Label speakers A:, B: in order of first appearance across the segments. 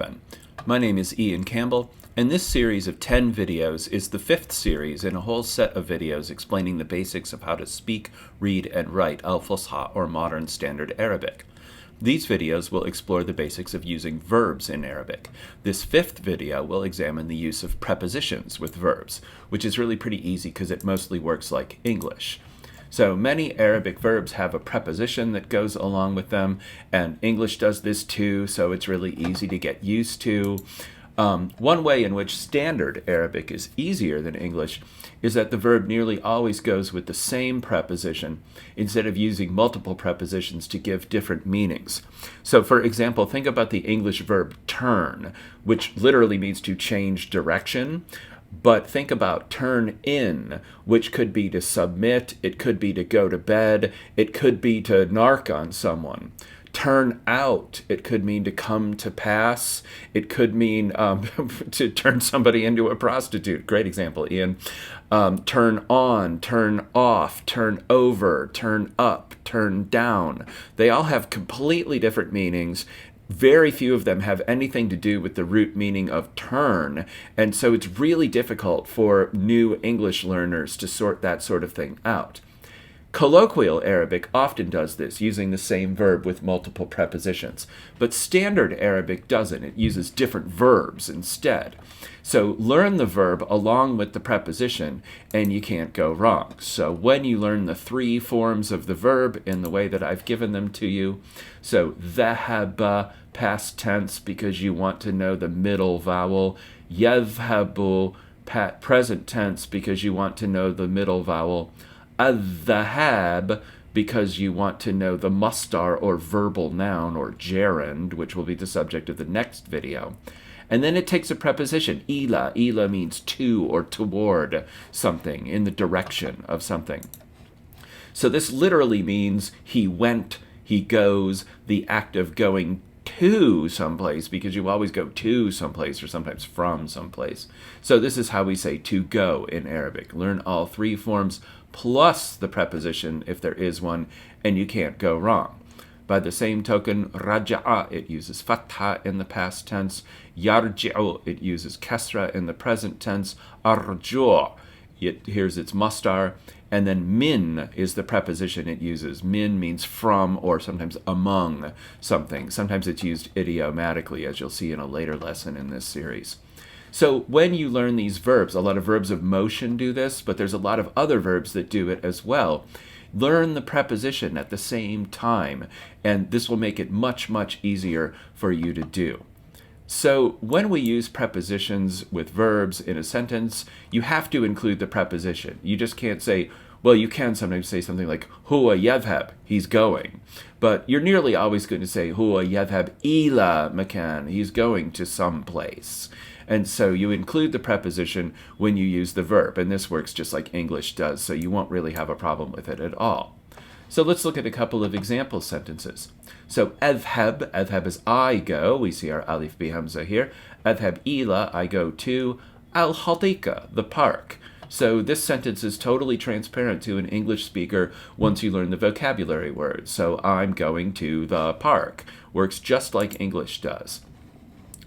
A: A1001. My name is Ian Campbell, and this series of 10 videos is the 5th series in a whole set of videos explaining the basics of how to speak, read, and write Al-Fusha, or Modern Standard Arabic. These videos will explore the basics of using verbs in Arabic. This 5th video will examine the use of prepositions with verbs, which is really pretty easy because it mostly works like English. So many Arabic verbs have a preposition that goes along with them, and English does this too, so it's really easy to get used to. One way in which standard Arabic is easier than English is that the verb nearly always goes with the same preposition instead of using multiple prepositions to give different meanings. So for example, think about the English verb turn, which literally means to change direction. But think about turn in, which could be to submit, it could be to go to bed, it could be to narc on someone. Turn out, it could mean to come to pass, it could mean to turn somebody into a prostitute. Great example, Ian. Turn on, turn off, turn over, turn up, turn down. They all have completely different meanings. Very few of them have anything to do with the root meaning of turn, and so it's really difficult for new English learners to sort that sort of thing out. Colloquial Arabic often does this, using the same verb with multiple prepositions, but standard Arabic doesn't. It uses different verbs instead. So learn the verb along with the preposition, and you can't go wrong. So when you learn the 3 forms of the verb in the way that I've given them to you, so dhahaba, past tense because you want to know the middle vowel, yadhhabu, present tense because you want to know the middle vowel, al-dhahab because you want to know the masdar or verbal noun or gerund, which will be the subject of the next video. And then it takes a preposition, ila. Ila means to or toward something, in the direction of something. So this literally means he went, he goes, the act of going to someplace, because you always go to someplace or sometimes from someplace. So this is how we say to go in Arabic. Learn all 3 forms plus the preposition if there is one, and you can't go wrong. By the same token, raja'a, it uses fatha in the past tense. Yarji'u, it uses kasra in the present tense. Arju', here's its masdar. And then min is the preposition it uses. Min means from or sometimes among something. Sometimes it's used idiomatically, as you'll see in a later lesson in this series. So when you learn these verbs, a lot of verbs of motion do this, but there's a lot of other verbs that do it as well. Learn the preposition at the same time, and this will make it much, much easier for you to do. So when we use prepositions with verbs in a sentence, you have to include the preposition. You just can't say, well, you can sometimes say something like, huwa yadhhab, he's going. But you're nearly always going to say, huwa yadhhab ila makan, he's going to some place. And so you include the preposition when you use the verb, and this works just like English does, so you won't really have a problem with it at all. So let's look at a couple of example sentences. So adhab is I go. We see our alif bi hamza here. Adhab ila, I go to al-hadika, the park. So this sentence is totally transparent to an English speaker once you learn the vocabulary words. So I'm going to the park. Works just like English does.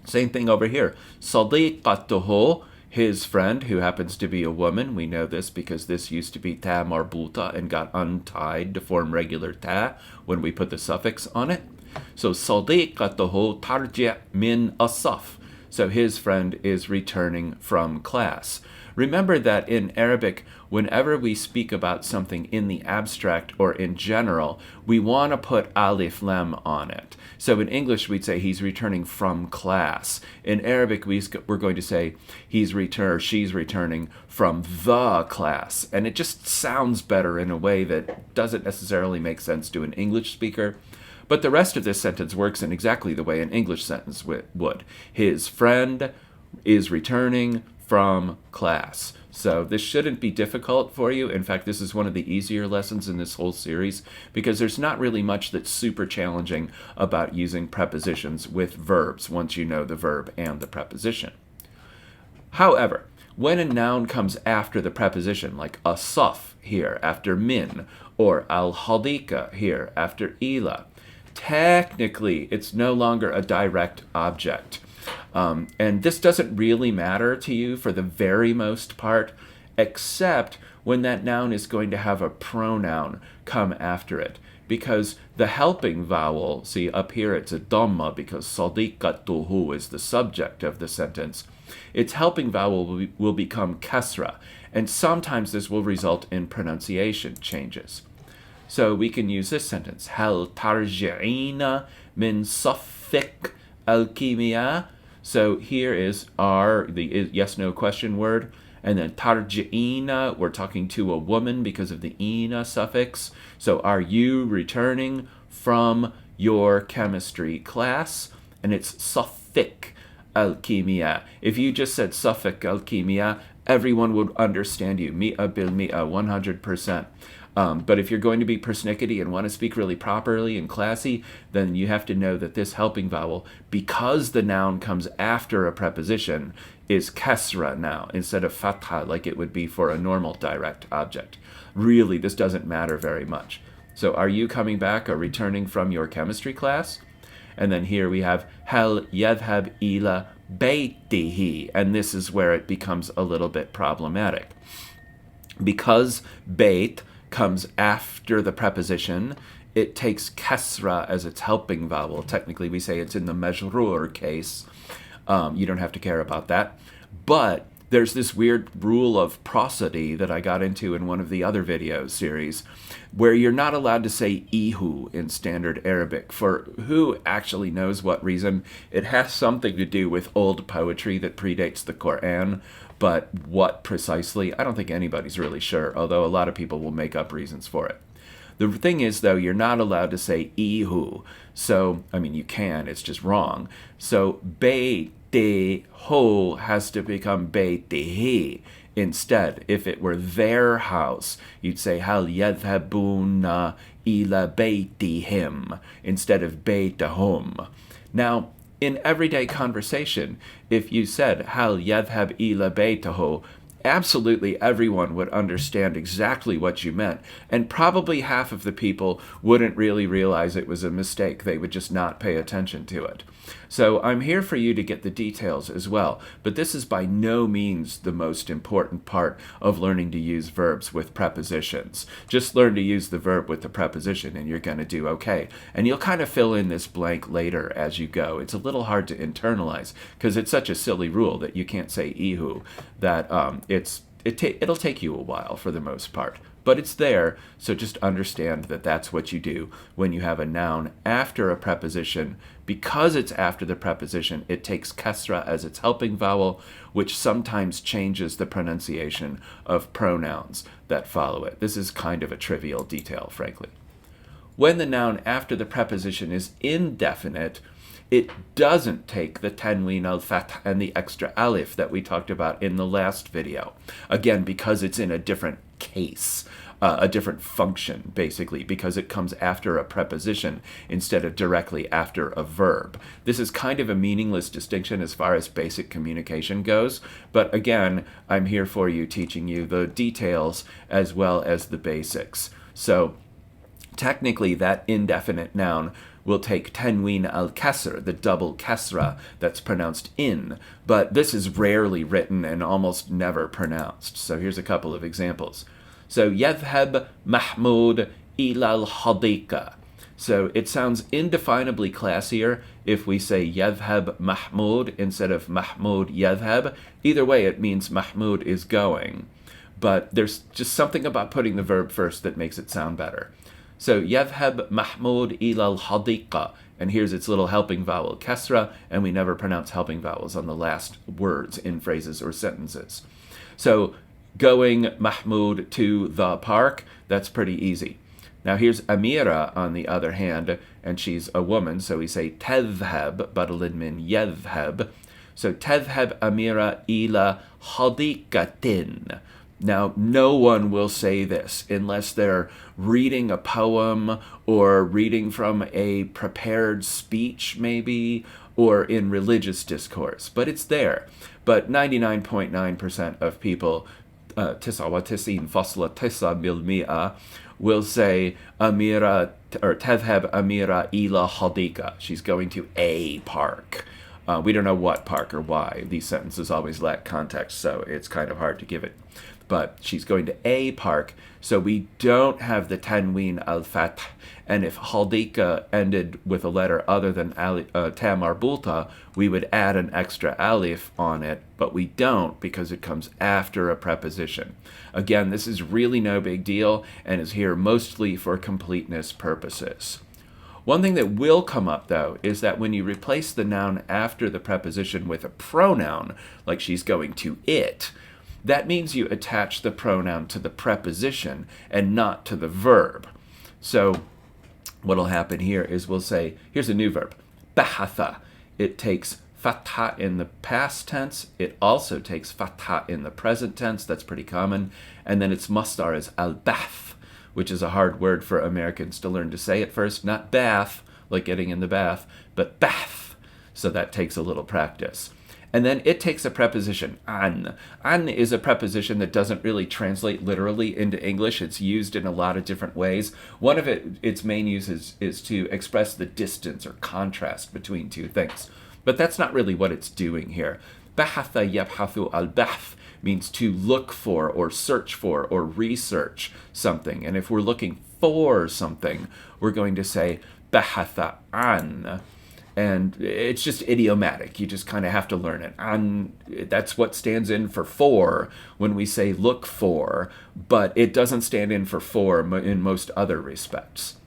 A: Same thing over here. Sadiqatuhu, his friend, who happens to be a woman. We know this because this used to be ta marbuta and got untied to form regular ta when we put the suffix on it. So sadiqatuhu tarji' min as-saf. So his friend is returning from class. Remember that in Arabic, whenever we speak about something in the abstract or in general, we want to put alif lam on it. So in English, we'd say he's returning from class. In Arabic, we're going to say she's returning from the class. And it just sounds better in a way that doesn't necessarily make sense to an English speaker. But the rest of this sentence works in exactly the way an English sentence would. His friend is returning from class. So this shouldn't be difficult for you. In fact, this is one of the easier lessons in this whole series because there's not really much that's super challenging about using prepositions with verbs once you know the verb and the preposition. However, when a noun comes after the preposition, like asaf here after min, or al-hadika here after ila, technically it's no longer a direct object. And this doesn't really matter to you for the very most part, except when that noun is going to have a pronoun come after it. Because the helping vowel, see up here it's a dhamma because sadiqatuhu is the subject of the sentence. Its helping vowel will become kasra, and sometimes this will result in pronunciation changes. So we can use this sentence, Hal tarji'ina min safik al-kimia. So here is the yes-no question word, and then tarji'ina, we're talking to a woman because of the ina suffix. So are you returning from your chemistry class? And it's safik al-kimia. If you just said safik al-kimia, everyone would understand you, mi'a bil mi'a, 100%. But if you're going to be persnickety and want to speak really properly and classy, then you have to know that this helping vowel, because the noun comes after a preposition, is kasra now instead of fatha like it would be for a normal direct object. Really, this doesn't matter very much. So are you coming back or returning from your chemistry class? And then here we have hal yadhhab ila baytihi, and this is where it becomes a little bit problematic. Because bayt comes after the preposition, it takes kasra as its helping vowel. Technically, we say it's in the majrur case. You don't have to care about that. But there's this weird rule of prosody that I got into in one of the other video series, where you're not allowed to say ihu in standard Arabic. For who actually knows what reason? It has something to do with old poetry that predates the Quran. But what precisely, I don't think anybody's really sure, although a lot of people will make up reasons for it. The thing is, though, you're not allowed to say ihu. So, I mean, you can, it's just wrong. So, baytiho has to become baytihi instead. If it were their house, you'd say hal yadhhabuna ila baytihim instead of baytahum. Now, in everyday conversation, if you said, Hal yadhhab ila baytahu, absolutely everyone would understand exactly what you meant. And probably half of the people wouldn't really realize it was a mistake. They would just not pay attention to it. So I'm here for you to get the details as well. But this is by no means the most important part of learning to use verbs with prepositions. Just learn to use the verb with the preposition and you're going to do okay. And you'll kind of fill in this blank later as you go. It's a little hard to internalize because it's such a silly rule that you can't say ihu that it'll take you a while for the most part. But it's there, so just understand that that's what you do when you have a noun after a preposition. Because it's after the preposition, it takes kasra as its helping vowel, which sometimes changes the pronunciation of pronouns that follow it. This is kind of a trivial detail, frankly. When the noun after the preposition is indefinite, it doesn't take the tanween al-fath and the extra alif that we talked about in the last video. Again, because it's in a different case, a different function, basically, because it comes after a preposition instead of directly after a verb. This is kind of a meaningless distinction as far as basic communication goes, but again, I'm here for you, teaching you the details as well as the basics. So, technically, that indefinite noun will take tanween al-kasr, the double kasra that's pronounced in, but this is rarely written and almost never pronounced. So here's a couple of examples. So, yadhhab Mahmoud ila al-hadiqa. So it sounds indefinably classier if we say yadhhab Mahmoud instead of Mahmoud yadhhab. Either way, it means Mahmoud is going. But there's just something about putting the verb first that makes it sound better. So, yadhhab Mahmoud ila al-hadiqa. And here's its little helping vowel, kasra, and we never pronounce helping vowels on the last words in phrases or sentences. So, going Mahmoud to the park, that's pretty easy. Now here's Amira on the other hand, and she's a woman, so we say tadhhab, badal min yadhhab. So tadhhab Amira ila hadiqatin. Now, no one will say this unless they're reading a poem or reading from a prepared speech, maybe, or in religious discourse. But it's there. But 99.9% of people, 99.9% will say Amira or tadhhab Amira ila hadiqa. She's going to a park. We don't know what park or why. These sentences always lack context, so it's kind of hard to give it. But she's going to a park, so we don't have the tanween al-fath. And if haldika ended with a letter other than ta marbulta, we would add an extra alif on it, but we don't because it comes after a preposition. Again, this is really no big deal and is here mostly for completeness purposes. One thing that will come up, though, is that when you replace the noun after the preposition with a pronoun, like she's going to it, that means you attach the pronoun to the preposition and not to the verb. So what will happen here is we'll say, here's a new verb, bahatha. It takes fatha in the past tense. It also takes fatha in the present tense. That's pretty common. And then its masdar is al-bath, which is a hard word for Americans to learn to say at first. Not bath, like getting in the bath, but bath. So that takes a little practice. And then it takes a preposition, an. An is a preposition that doesn't really translate literally into English. It's used in a lot of different ways. One of its main uses is to express the distance or contrast between two things. But that's not really what it's doing here. Bahatha yabhathu al-bath means to look for or search for or research something. And if we're looking for something, we're going to say bahatha an. And it's just idiomatic. You just kind of have to learn it. And that's what stands in for when we say look for, but it doesn't stand in for in most other respects.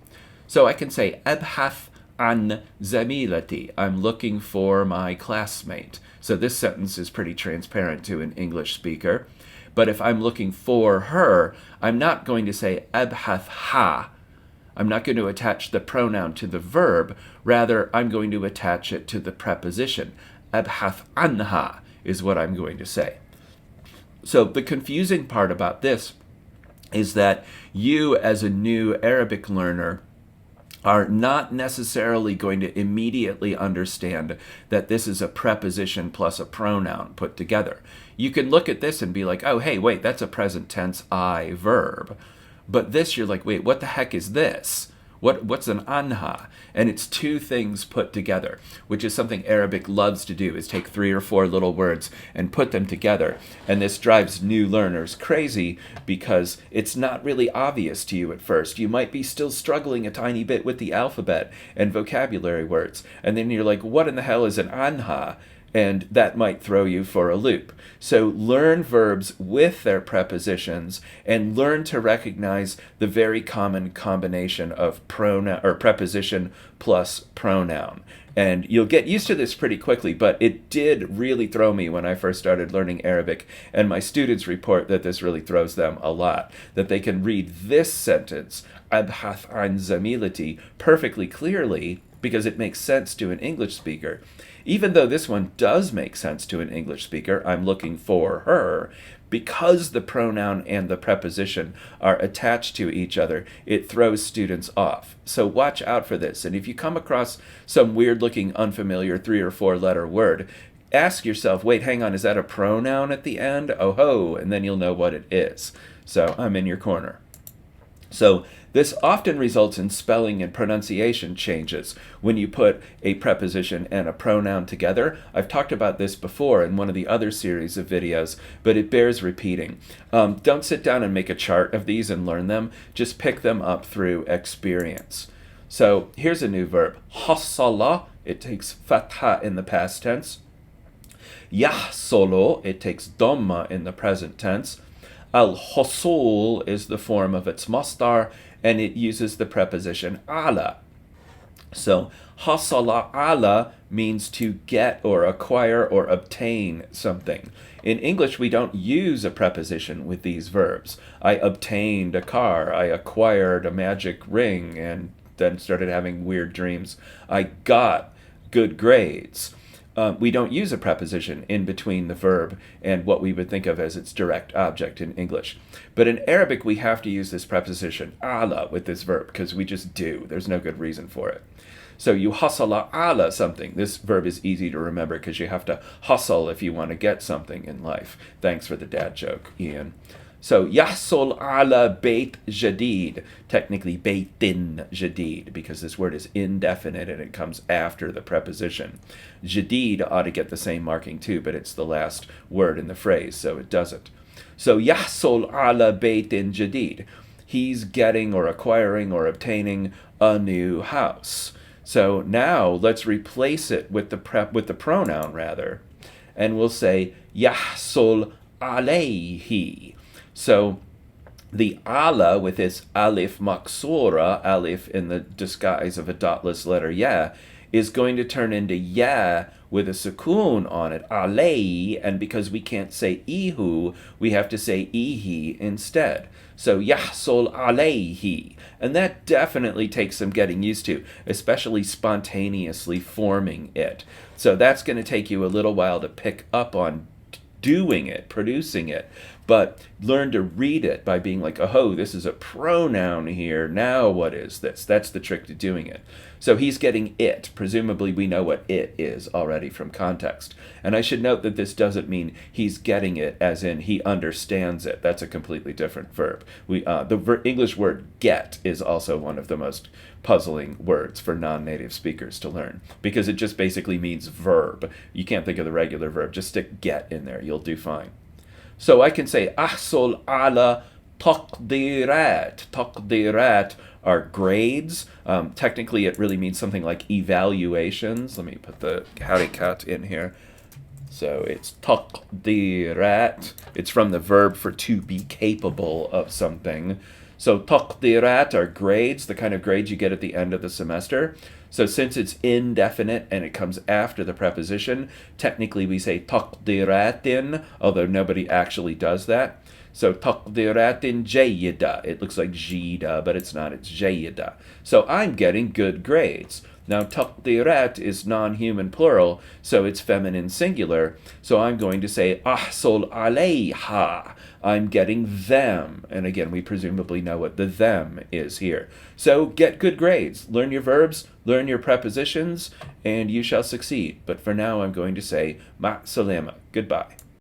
A: So I can say abhath an zamilati. I'm looking for my classmate. So this sentence is pretty transparent to an English speaker. But if I'm looking for her, I'm not going to say abhath ha. I'm not going to attach the pronoun to the verb. Rather, I'm going to attach it to the preposition. Abhath anha is what I'm going to say. So the confusing part about this is that you, as a new Arabic learner, are not necessarily going to immediately understand that this is a preposition plus a pronoun put together. You can look at this and be like, oh, hey, wait, that's a present tense I verb. But this, you're like, wait, what the heck is this? What's an anha? And it's two things put together, which is something Arabic loves to do, is take 3 or 4 little words and put them together. And this drives new learners crazy because it's not really obvious to you at first. You might be still struggling a tiny bit with the alphabet and vocabulary words. And then you're like, what in the hell is an anha? And that might throw you for a loop. So learn verbs with their prepositions and learn to recognize the very common combination of pronoun or preposition plus pronoun. And you'll get used to this pretty quickly, but it did really throw me when I first started learning Arabic, and my students report that this really throws them a lot, that they can read this sentence, abhath an zamilati, perfectly clearly because it makes sense to an English speaker. Even though this one does make sense to an English speaker, I'm looking for her, because the pronoun and the preposition are attached to each other, it throws students off. So watch out for this. And if you come across some weird-looking, unfamiliar 3 or 4 letter word, ask yourself, wait, hang on, is that a pronoun at the end? Oh ho, and then you'll know what it is. So I'm in your corner. So this often results in spelling and pronunciation changes when you put a preposition and a pronoun together. I've talked about this before in one of the other series of videos, but it bears repeating. Don't sit down and make a chart of these and learn them. Just pick them up through experience. So here's a new verb. Hasala, it takes fatha in the past tense. Yahsolo, it takes dhamma in the present tense. Al-husul is the form of its masdar, and it uses the preposition ala. So, hasala ala means to get or acquire or obtain something. In English, we don't use a preposition with these verbs. I obtained a car. I acquired a magic ring and then started having weird dreams. I got good grades. We don't use a preposition in between the verb and what we would think of as its direct object in English. But in Arabic, we have to use this preposition, ala, with this verb, because we just do. There's no good reason for it. So you hasala ala something. This verb is easy to remember because you have to hustle if you want to get something in life. Thanks for the dad joke, Ian. So يحصل على بيت جديد, technically بيت جديد, because this word is indefinite and it comes after the preposition. جديد ought to get the same marking too, but it's the last word in the phrase, so it doesn't. So يحصل على بيت جديد. He's getting or acquiring or obtaining a new house. So now let's replace it with the pronoun rather, and we'll say يحصل عليه. So the ala with its alif maksura, alif in the disguise of a dotless letter ya, is going to turn into ya with a sukoon on it, alay, and because we can't say ihu, we have to say ihi instead. So yahsol alayhi, and that definitely takes some getting used to, especially spontaneously forming it. So that's going to take you a little while to pick up on doing it, producing it, but learn to read it by being like, oh, this is a pronoun here. Now what is this? That's the trick to doing it. So he's getting it. Presumably we know what it is already from context. And I should note that this doesn't mean he's getting it as in he understands it. That's a completely different verb. The English word get is also one of the most puzzling words for non-native speakers to learn, because it just basically means verb. You can't think of the regular verb. Just stick get in there. You'll do fine. So I can say أحصل على تقديرات. تقديرات are grades. Technically, it really means something like evaluations. Let me put the harikat in here. So it's تقديرات. It's from the verb for to be capable of something. So تقديرات are grades, the kind of grades you get at the end of the semester. So since it's indefinite and it comes after the preposition, technically we say تقديرات, although nobody actually does that. So تقديرات جيدة. It looks like jida, but it's not. It's جيدة. So I'm getting good grades. Now تقديرات is non-human plural, so it's feminine singular. So I'm going to say أحصل عليها. I'm getting them. And again, we presumably know what the them is here. So get good grades. Learn your verbs, learn your prepositions, and you shall succeed. But for now, I'm going to say مع السلامة. Goodbye.